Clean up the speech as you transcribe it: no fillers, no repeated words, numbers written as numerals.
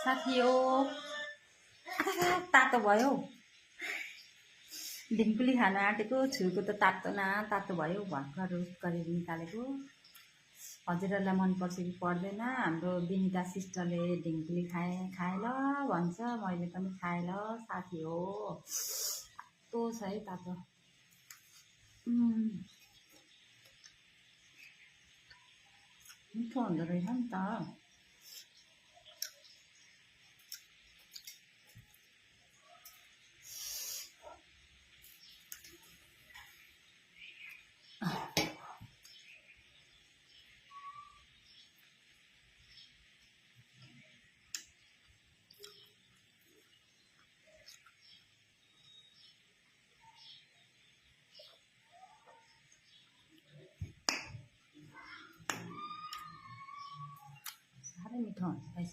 साथी हो तातो भयो ढिङ्कुली खान आँटेको छुर्को त तातो न तातो भयो भर्खर रोस्ट गरेर निकालेको हजुरहरूलाई मनपर्छ कि पर्दैन हाम्रो बिनिता सिस्टरले ढिङ्कुली खाए ल भन्छ मैले पनि खाएँ ल साथी हो तातो छ है तातो मिठो हुँदो रहेछ नि त साह्रै मिठो हुन्छ रहेछ